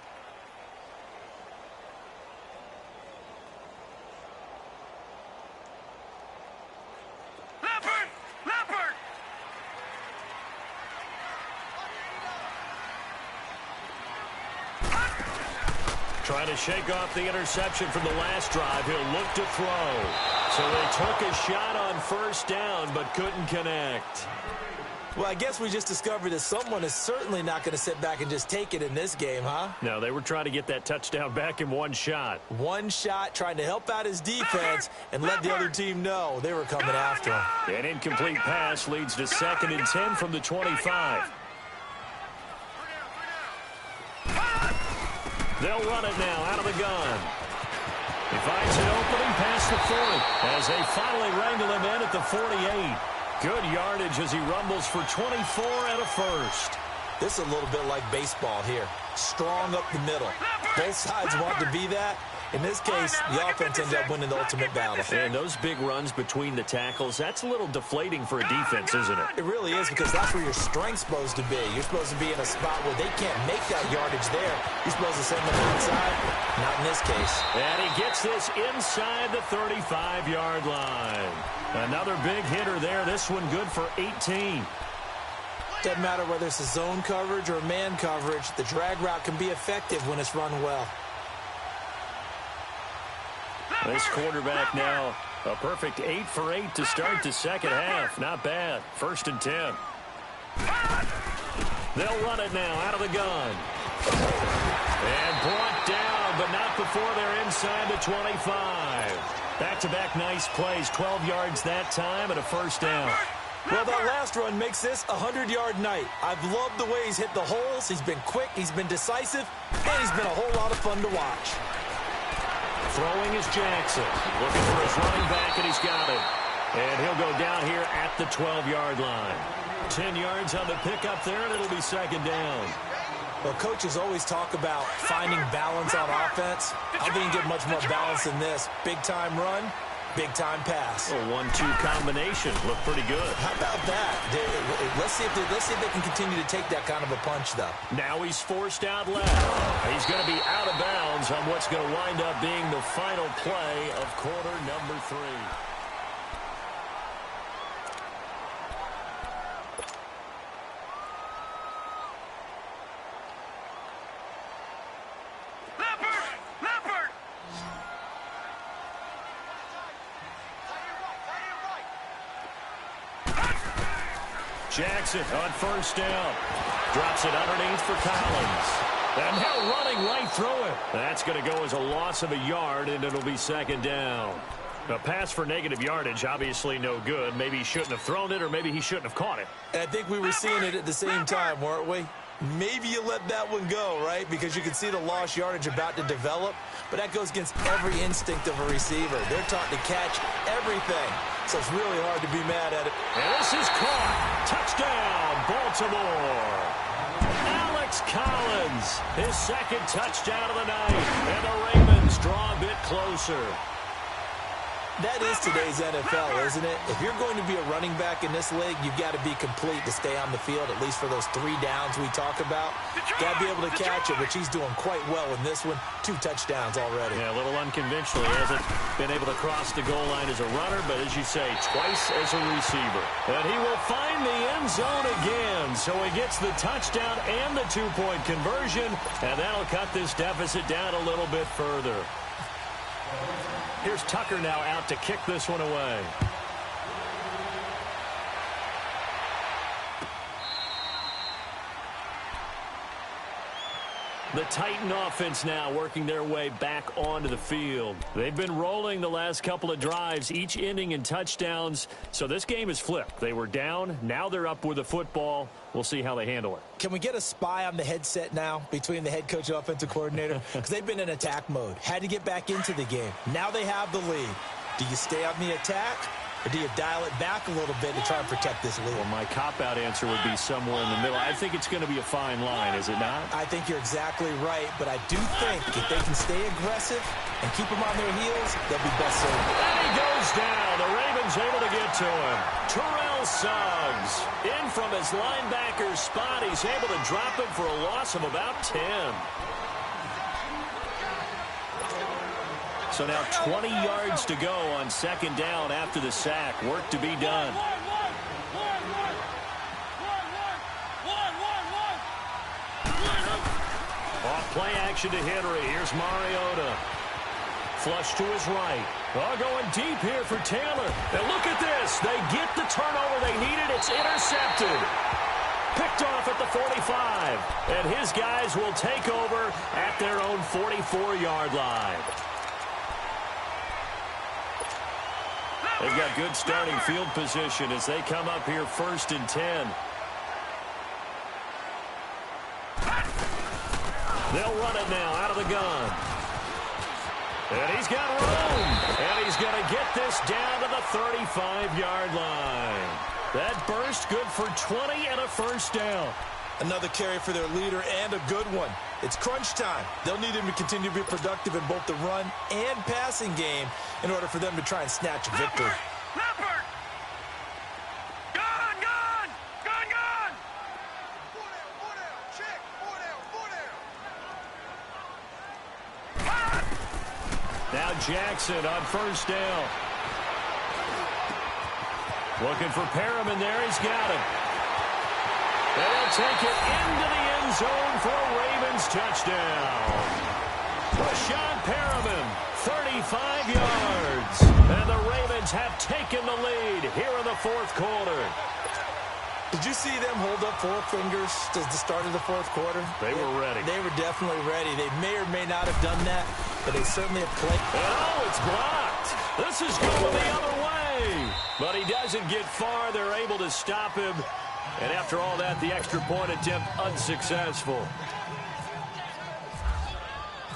Trying to shake off the interception from the last drive. He'll look to throw. So they took a shot on first down, but couldn't connect. Well, I guess we just discovered that someone is certainly not going to sit back and just take it in this game, huh? No, they were trying to get that touchdown back in one shot. One shot, trying to help out his defense and let the other team know they were coming after him. An incomplete pass leads to 2nd and 10 from the 25. They'll run it now out of the gun. He finds an opening past the 40 as they finally wrangle him in at the 48. Good yardage as he rumbles for 24 and a first. This is a little bit like baseball here. Strong up the middle. Both sides want to be that. In this case, the offense ended up winning the ultimate battle. And those big runs between the tackles, that's a little deflating for a defense, isn't it? It really is, because that's where your strength's supposed to be. You're supposed to be in a spot where they can't make that yardage there. You're supposed to send them outside. Not in this case. And he gets this inside the 35-yard line. Another big hitter there. This one good for 18. Doesn't matter whether it's a zone coverage or man coverage. The drag route can be effective when it's run well. This quarterback now, a perfect 8 for 8 to start the second half. Not bad. 1st and 10. They'll run it now out of the gun. And brought down, but not before they're inside the 25. Back-to-back nice plays. 12 yards that time and a first down. Well, that last run makes this a 100-yard night. I've loved the way he's hit the holes. He's been quick, he's been decisive, and he's been a whole lot of fun to watch. Throwing is Jackson. Looking for his running back, and he's got it. And he'll go down here at the 12-yard line. 10 yards on the pickup there, and it'll be 2nd down. Well, coaches always talk about finding balance on offense. I think you get much more balance than this. Big-time run, big-time pass. A 1-2 combination. Look pretty good. How about that? Let's see if they can continue to take that kind of a punch, though. Now he's forced out left. He's going to be out of bounds on what's going to wind up being the final play of quarter number 3. Jackson on first down. Drops it underneath for Collins. And now running right through it. That's going to go as a loss of a yard, and it'll be 2nd down. A pass for negative yardage, obviously no good. Maybe he shouldn't have thrown it, or maybe he shouldn't have caught it. And I think we were seeing it at the same time, weren't we? Maybe you let that one go, right? Because you can see the lost yardage about to develop. But that goes against every instinct of a receiver. They're taught to catch everything. So it's really hard to be mad at it. And this is caught. Touchdown, Baltimore. Alex Collins, his 2nd touchdown of the night. And the Ravens draw a bit closer. That is today's NFL, isn't it? If you're going to be a running back in this league, you've got to be complete to stay on the field, at least for those 3 downs we talk about. Got to be able to catch it, which he's doing quite well in this one. 2 touchdowns already. Yeah, a little unconventional. He hasn't been able to cross the goal line as a runner, but as you say, twice as a receiver. And he will find the end zone again. So he gets the touchdown and the 2-point conversion, and that'll cut this deficit down a little bit further. Here's Tucker now out to kick this one away. The Titan offense now working their way back onto the field. They've been rolling the last couple of drives, each ending in touchdowns. So this game is flipped. They were down. Now they're up with the football. We'll see how they handle it. Can we get a spy on the headset now between the head coach and offensive coordinator? Because they've been in attack mode. Had to get back into the game. Now they have the lead. Do you stay on the attack? Or do you dial it back a little bit to try and protect this lead? Well, my cop-out answer would be somewhere in the middle. I think it's going to be a fine line, is it not? I think you're exactly right, but I do think if they can stay aggressive and keep them on their heels, they'll be best served. And he goes down. The Ravens able to get to him. Terrell Suggs in from his linebacker spot. He's able to drop him for a loss of about 10. So now 20 yards to go on second down after the sack. Work to be done. Off play action to Henry. Here's Mariota. Flush to his right. Oh, going deep here for Taylor. And look at this. They get the turnover they needed. It's intercepted. Picked off at the 45. And his guys will take over at their own 44-yard line. They've got good starting field position as they come up here 1st and 10. They'll run it now out of the gun. And he's got room. And he's going to get this down to the 35-yard line. That burst good for 20 and a first down. Another carry for their leader and a good one. It's crunch time. They'll need him to continue to be productive in both the run and passing game in order for them to try and snatch a victory. Leopard! Gone, gone! Gone, gone! Four down, check. Four down. Now Jackson on first down. Looking for Perriman there. He's got him. They'll take it into the end zone for a Ravens touchdown. Rashad Perriman, 35 yards. And the Ravens have taken the lead here in the fourth quarter. Did you see them hold up 4 fingers at the start of the fourth quarter? They were ready. They were definitely ready. They may or may not have done that, but they certainly have played. Oh, it's blocked. This is going the other way. But he doesn't get far. They're able to stop him. And after all that, the extra point attempt unsuccessful.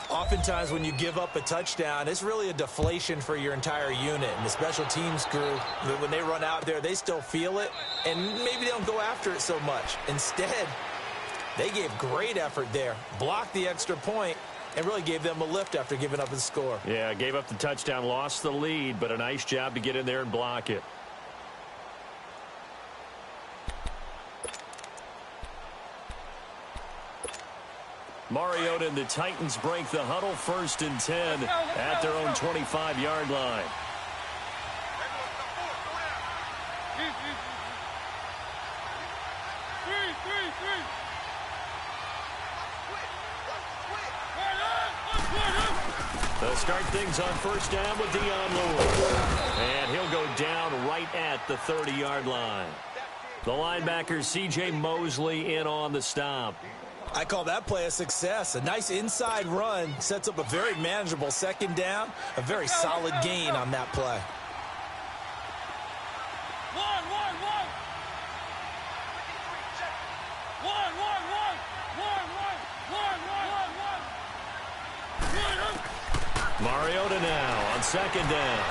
Oftentimes when you give up a touchdown, it's really a deflation for your entire unit. And the special teams crew, when they run out there, they still feel it. And maybe they don't go after it so much. Instead, they gave great effort there. Blocked the extra point and really gave them a lift after giving up the score. Yeah, gave up the touchdown, lost the lead, but a nice job to get in there and block it. Mariota and the Titans break the huddle 1st and 10 at their own 25-yard line. They'll start things on first down with Dion Lewis. And he'll go down right at the 30-yard line. The linebacker C.J. Mosley in on the stop. I call that play a success. A nice inside run sets up a very manageable second down. A very solid gain on that play. Mariota now on second down.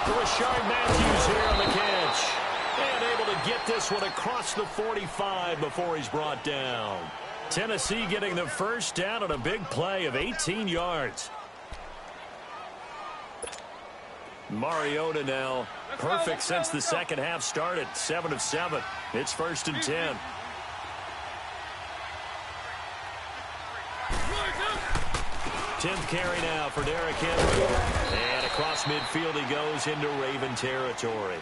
Rashard Matthews here on the catch. And able to get this one across the 45 before he's brought down. Tennessee getting the first down on a big play of 18 yards. Mariota now perfect since the second half started. 7 of 7. It's 1st and 10. Tenth carry now for Derrick Henry. And across midfield he goes into Raven territory.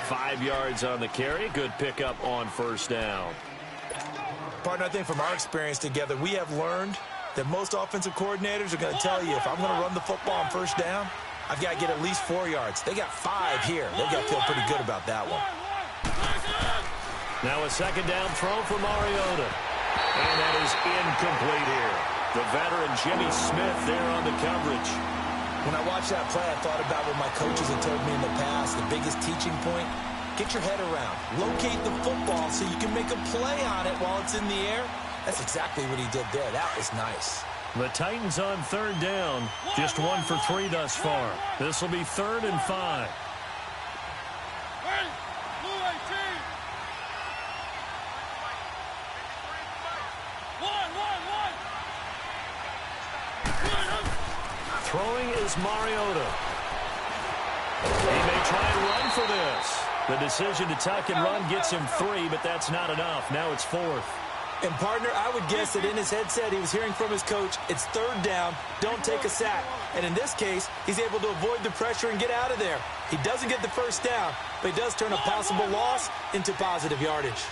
5 yards on the carry. Good pickup on first down. Partner, I think from our experience together, we have learned that most offensive coordinators are going to tell you, if I'm going to run the football on first down, I've got to get at least 4 yards. They got 5 here. They've got to feel pretty good about that one. Now a second down throw for Mariota. And that is incomplete here. The veteran Jimmy Smith there on the coverage. When I watched that play, I thought about what my coaches had told me in the past. The biggest teaching point, get your head around. Locate the football so you can make a play on it while it's in the air. That's exactly what he did there. That was nice. The Titans on third down. Just 1 for 3 thus far. This will be 3rd and 5. Throwing is Mariota. He may try and run for this. The decision to tuck and run gets him 3, but that's not enough. Now it's 4th. And, partner, I would guess that in his headset he was hearing from his coach, it's 3rd down, don't take a sack. And in this case, he's able to avoid the pressure and get out of there. He doesn't get the first down, but he does turn a possible loss into positive yardage.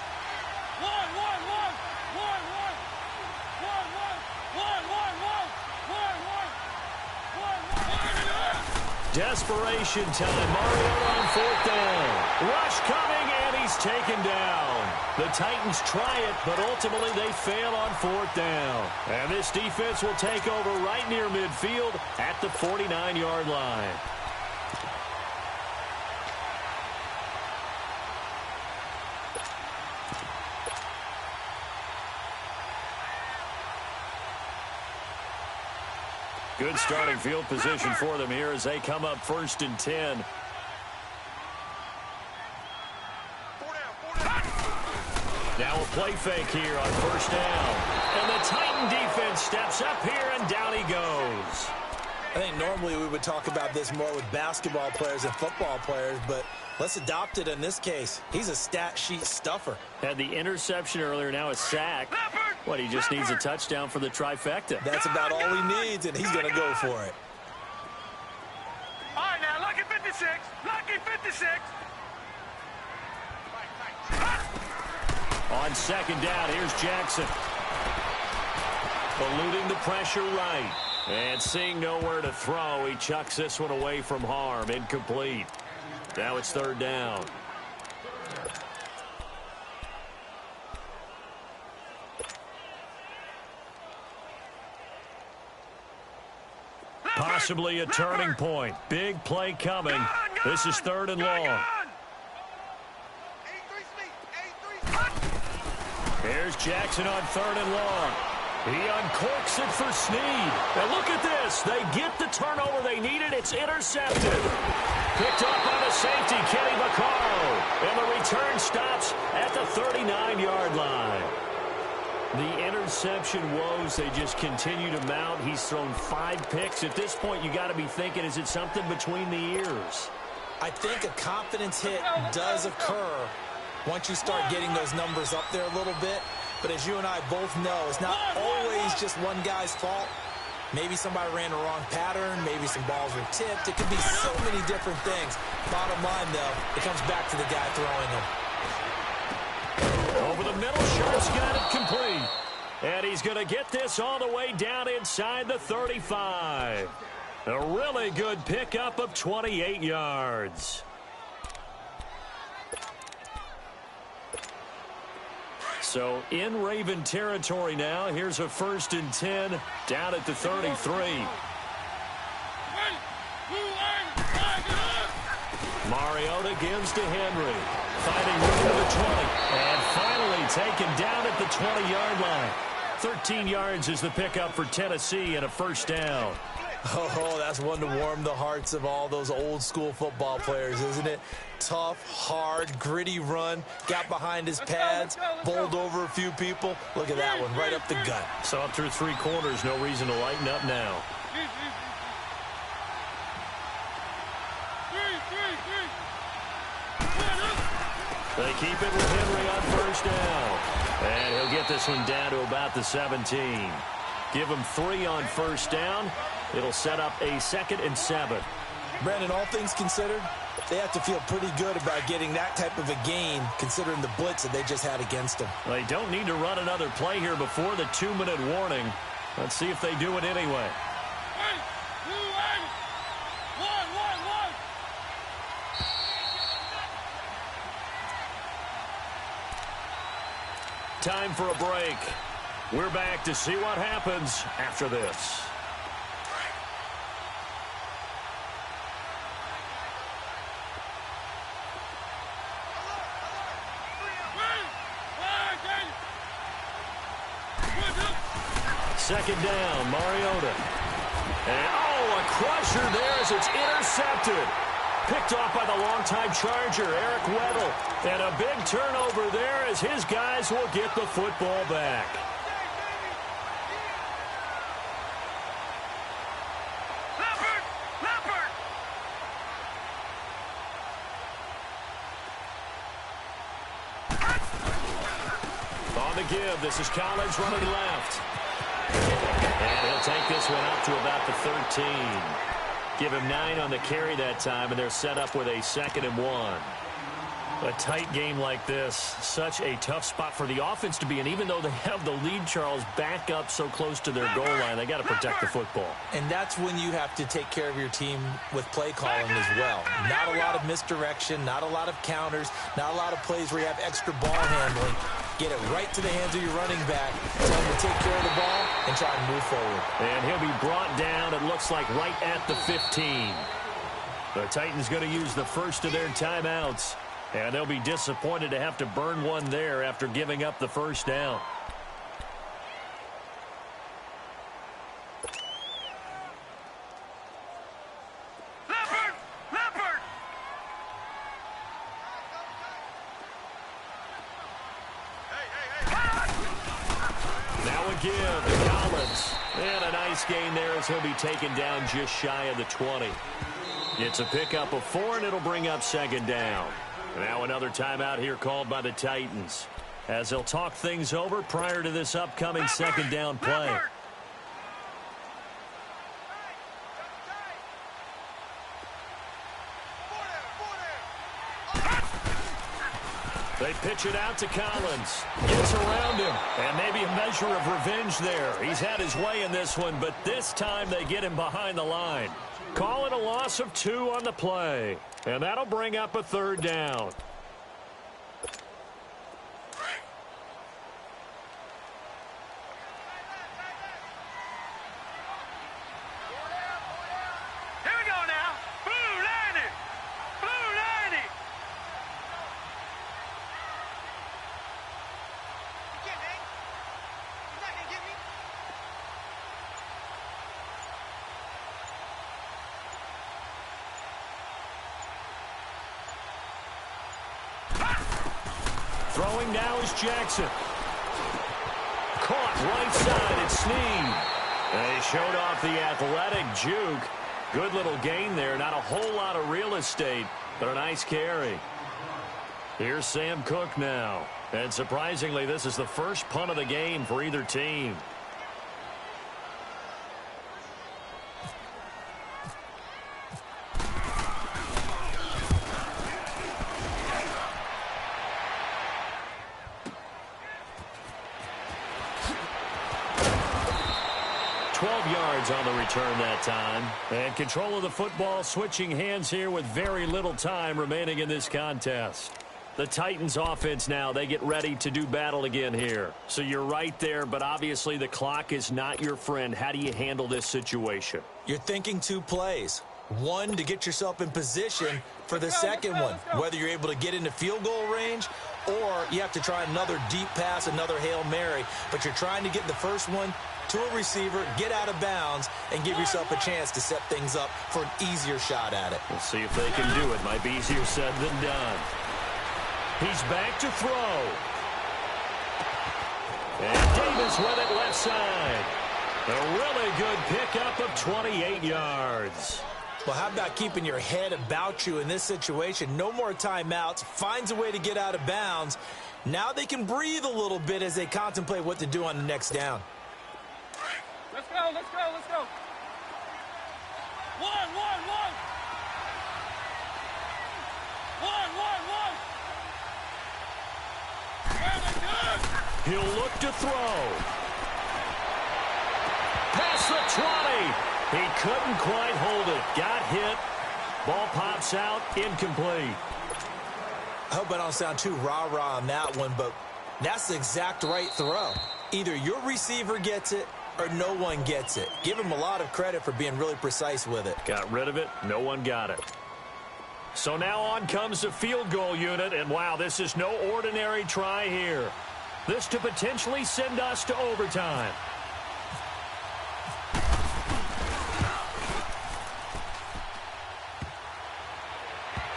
Desperation time. Mariota on 4th down. Rush coming, and he's taken down. The Titans try it, but ultimately they fail on 4th down. And this defense will take over right near midfield at the 49-yard line. Good starting field position for them here as they come up 1st and 10. Now a play fake here on 1st down. And the Titan defense steps up here, and down he goes. I think normally we would talk about this more with basketball players and football players, but let's adopt it in this case. He's a stat sheet stuffer. Had the interception earlier, now a sack. What, he just needs a touchdown for the trifecta. That's about all he needs, and he's going to go for it. All right, now, lucky 56. Lucky 56. On 2nd down, here's Jackson. Eluding the pressure right. And seeing nowhere to throw, he chucks this one away from harm. Incomplete. Now it's 3rd down. Possibly a turning point. Big play coming. This is 3rd and long. Here's Jackson on 3rd and long. He uncorks it for Snead. Now look at this. They get the turnover they needed. It's intercepted. Picked up on a safety, Kenny Vaccaro. And the return stops at the 39-yard line. The interception woes, they just continue to mount. He's thrown 5 picks. At this point, you got to be thinking, is it something between the ears? I think a confidence hit does occur once you start getting those numbers up there a little bit. But as you and I both know, it's not always just one guy's fault. Maybe somebody ran the wrong pattern. Maybe some balls were tipped. It could be so many different things. Bottom line, though, it comes back to the guy throwing them. Over the middle, Sharp's got it complete. And he's going to get this all the way down inside the 35. A really good pickup of 28 yards. So in Raven territory now. Here's a 1st and 10 down at the 33. Mariota gives to Henry. Fighting room to the 20. And finally taken down at the 20-yard line. 13 yards is the pickup for Tennessee and a 1st down. Oh, that's one to warm the hearts of all those old-school football players, isn't it? Tough, hard, gritty run. Got behind his pads, bowled over a few people. Look at that one, right up the gut. Saw it through 3 quarters. No reason to lighten up now. They keep it with Henry on 1st down. And he'll get this one down to about the 17. Give him 3 on 1st down. It'll set up a 2nd and 7. Brandon, all things considered, they have to feel pretty good about getting that type of a gain, considering the blitz that they just had against them. They don't need to run another play here before the 2-minute warning. Let's see if they do it anyway. Time for a break. We're back to see what happens after this. Second down, Mariota. And, a crusher there as it's intercepted. Picked off by the longtime Charger, Eric Weddle. And a big turnover there as his guys will get the football back. On the give, this is Collins running left. And he'll take this one up to about the 13. Give him 9 on the carry that time, and they're set up with a 2nd and 1. A tight game like this, such a tough spot for the offense to be in. Even though they have the lead, Charles, back up so close to their goal line, they got to protect the football. And that's when you have to take care of your team with play calling as well. Not a lot of misdirection, not a lot of counters, not a lot of plays where you have extra ball handling. Get it right to the hands of your running back. Tell him to take care of the ball and try and move forward. And he'll be brought down, it looks like, right at the 15. The Titans going to use the first of their timeouts. And they'll be disappointed to have to burn one there after giving up the first down. Now a give to Collins. And a nice gain there as he'll be taken down just shy of the 20. It's a pickup of 4, and it'll bring up 2nd down. Now another timeout here called by the Titans as they'll talk things over prior to this upcoming 2nd down play. They pitch it out to Collins. Gets around him. And maybe a measure of revenge there. He's had his way in this one, but this time they get him behind the line. Call it a loss of 2 on the play. And that'll bring up a 3rd down. Here we go now. Blue 90. Blue 90. You can't, man. You're not going to get me. Throwing now is Jackson. Caught right side, it's Snead. They showed off the athletic juke. Good little gain there. Not a whole lot of real estate, but a nice carry. Here's Sam Cook now. And surprisingly, this is the first punt of the game for either team. On the return that time. And control of the football switching hands here with very little time remaining in this contest. The Titans offense now, they get ready to do battle again here. So you're right there, but obviously the clock is not your friend. How do you handle this situation? You're thinking 2 plays. One, to get yourself in position for the second one, whether you're able to get into field goal range or you have to try another deep pass, another Hail Mary. But you're trying to get the first one to a receiver, get out of bounds, and give yourself a chance to set things up for an easier shot at it. We'll see if they can do it. Might be easier said than done. He's back to throw. And Davis with it left side. A really good pickup of 28 yards. Well, how about keeping your head about you in this situation? No more timeouts. Finds a way to get out of bounds. Now they can breathe a little bit as they contemplate what to do on the next down. Let's go, let's go, let's go. One. He'll look to throw. Past the 20. He couldn't quite hold it. Got hit. Ball pops out. Incomplete. I hope I don't sound too rah-rah on that one, but that's the exact right throw. Either your receiver gets it or no one gets it. Give him a lot of credit for being really precise with it. Got rid of it. No one got it. So now on comes the field goal unit, and wow, this is no ordinary try here. This to potentially send us to overtime.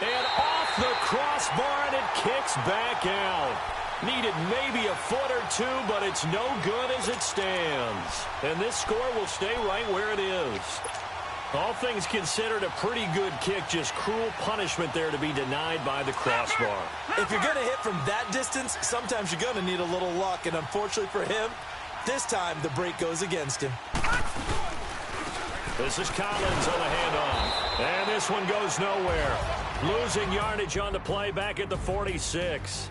And off the crossbar, and it kicks back out. Needed maybe a foot or two, but it's no good as it stands. And this score will stay right where it is. All things considered, a pretty good kick. Just cruel punishment there to be denied by the crossbar. If you're going to hit from that distance, sometimes you're going to need a little luck. And unfortunately for him, this time the break goes against him. This is Collins on the handoff. And this one goes nowhere. Losing yardage on the play back at the 46.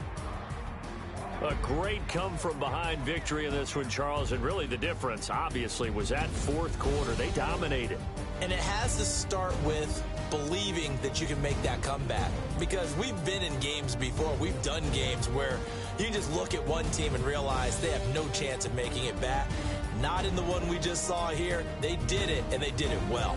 A great come-from-behind victory in this one, Charles. And really the difference, obviously, was that fourth quarter. They dominated. And it has to start with believing that you can make that comeback. Because we've been in games before. We've done games where you can just look at one team and realize they have no chance of making it back. Not in the one we just saw here. They did it, and they did it well.